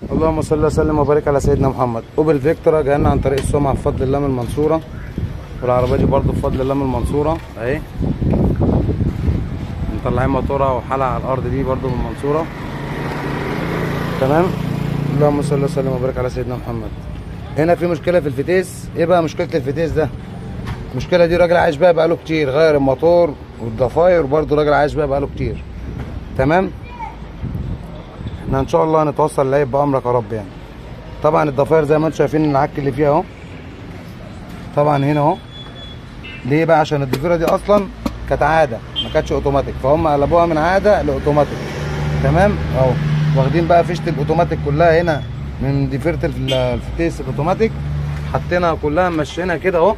اللهم صل وسلم وبارك على سيدنا محمد. اوبل فيكتورا جاي لنا عن طريق السمعه بفضل الله من المنصوره، والعربيه دي برضو بفضل الله من المنصوره اهي، مطلعين موتورها وحلقه على الارض دي برضو من المنصوره. تمام. اللهم صل وسلم وبارك على سيدنا محمد. هنا في مشكله في الفتيس. ايه بقى مشكله الفتيس ده؟ المشكله دي راجل عايش بيها بقاله كتير، غير الموتور والضفاير برضو راجل عايش بيها بقاله كتير. تمام. احنا ان شاء الله هنتوصل لعيب بامرك يا رب يعني. طبعا الضفاير زي ما انتم شايفين العك اللي فيها اهو، طبعا هنا اهو. ليه بقى؟ عشان الضفيره دي اصلا كانت عاده ما كانتش اوتوماتيك، فهم قلبوها من عاده لاوتوماتيك. تمام اهو. واخدين بقى فيشه الاوتوماتيك كلها هنا من ضفيره الفتيس الاوتوماتيك، حطيناها كلها مشينا كده اهو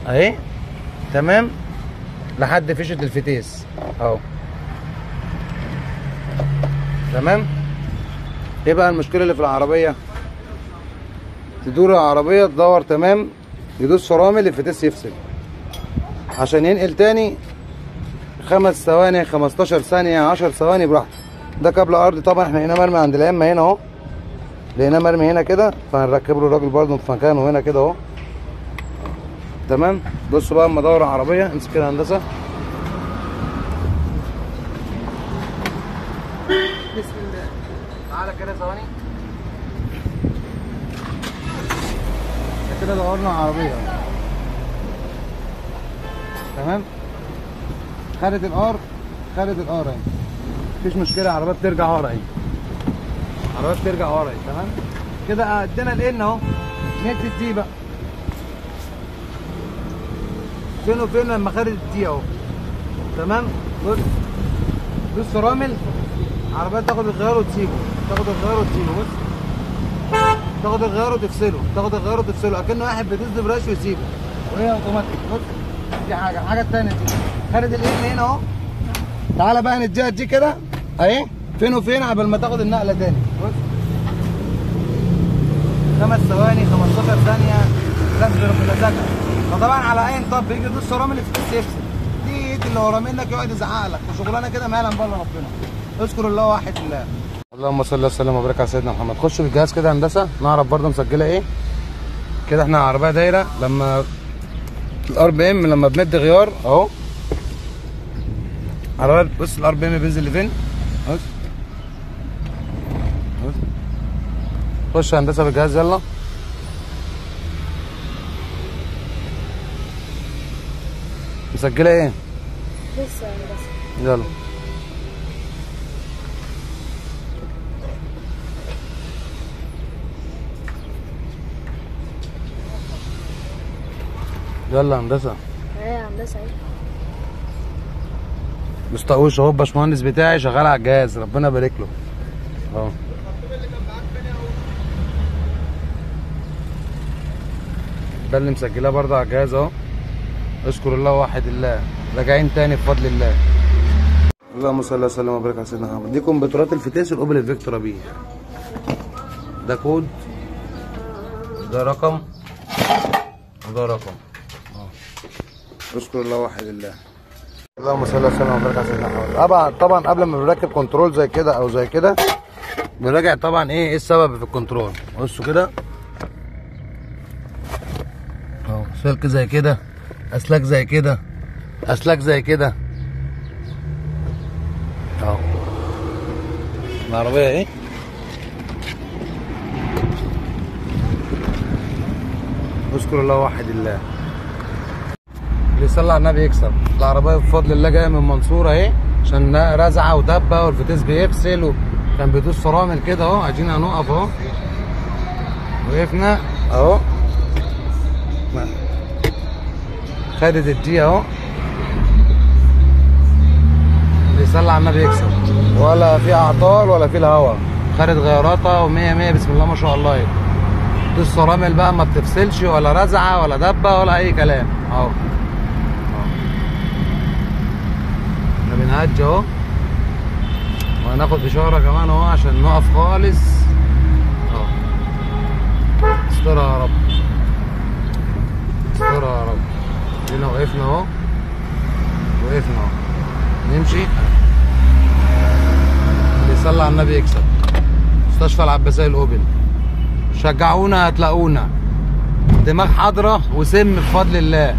اهي. تمام. لحد فيشه الفتيس اهو. تمام. ايه بقى المشكله اللي في العربيه؟ تدور العربيه تدور تمام، يدوس فرامل الفتيس يفصل عشان ينقل تاني 5 ثواني 15 ثانيه 10 ثواني براحته. ده كابل ارضي طبعا احنا هنا مرمي عند الائمه هنا اهو، لقيناه مرمي هنا كده، فهنركب له الراجل برده في مكانه هنا كده اهو. تمام. بصوا بقى اما ادور العربيه، امسك كده هندسه. بسم الله. تعالى كده ثواني كده دورنا العربيه. تمام. خدت الار اهي، مفيش مشكله. العربيه بترجع ورا اهي، العربيه بترجع ورا اهي. تمام كده. ادينا الان اهو، نكتب دي بقى فين وفين لما خدت دي اهو. تمام. بص دوس فرامل، العربيه تاخد الغيار وتسيبه، تاخد الغيار وتسيبه. بص تاخد الغيار وتفصله، تاخد الغيار وتفصله، اكنه واحد بيدوس دبراش ويسيبه وهي اوتوماتيك. بص دي حاجه الثانيه دي خدت الان هنا اهو. تعالى بقى نديها دي كده اهي فين وفين قبل ما تاخد النقله تاني. بص 5 ثواني 15 ثانيه تغير بمزاجها. فطبعا على اي طب بيجي يدوس فرامل الفتيس يفصل، دي ايد اللي ورا منك يقعد يزعق لك وشغلانه كده ما يعلم بالله ربنا. اذكر الله واحد الله. اللهم صل وسلم وبارك على سيدنا محمد. خش بالجهاز كده هندسه نعرف برده مسجله ايه. كده احنا العربيه دايره لما الار بي ام لما بندي غيار اهو. العربيه بص الار بي ام بينزل لفين. بص خش هندسه بالجهاز يلا. مسجله ايه؟ لسه يا هندسه. يلا. يلا يا هندسه. ايه يا هندسه ايه؟ مستقوش اهو، الباشمهندس بتاعي شغال على الجهاز، ربنا يبارك له اهو. ده اللي مسجلاه برضه على الجهاز اهو. اشكر الله واحد الله. راجعين تاني بفضل الله. اللهم صل وسلم وبارك على سيدنا محمد. دي كمبيوترات الفتيس الاوبل فيكتورا بي. ده كود، ده رقم، وده رقم اهو. اشكر الله واحد الله. اللهم صل وسلم وبارك على سيدنا محمد. طبعا قبل ما بنركب كنترول زي كده او زي كده بنراجع طبعا ايه السبب في الكنترول. بصوا كده اهو، سلك زي كده، اسلاك زي كده، اسلاك زي كده اهو. العربيه ايه اذكر الله واحد الله. اللي يصلي على النبي يكسب. العربيه بفضل الله جايه من المنصوره اهي، عشان رزعه ودبه والفتيس بيفصل وكان بيدوس فرامل كده اهو. عايزين هنقف اهو، وقفنا اهو. خدت الدي اهو. اللي يصلي على النبي يكسب. ولا في اعطال ولا في الهوا، خدت غياراتها ومية مية بسم الله ما شاء الله. دوس فرامل بقى ما بتفصلش ولا رزعه ولا دبه ولا اي كلام اهو. احنا بنهج اهو، وهناخد اشاره كمان اهو عشان نقف خالص اهو. استرها يا رب، استرها يا رب. هنا وقفنا اهو، وقفنا اهو. نمشي. اللي يصلي على النبي يكسب. مستشفى العبد العباسيه الاوبل. شجعونا هتلاقونا، دماغ حاضره وسم بفضل الله.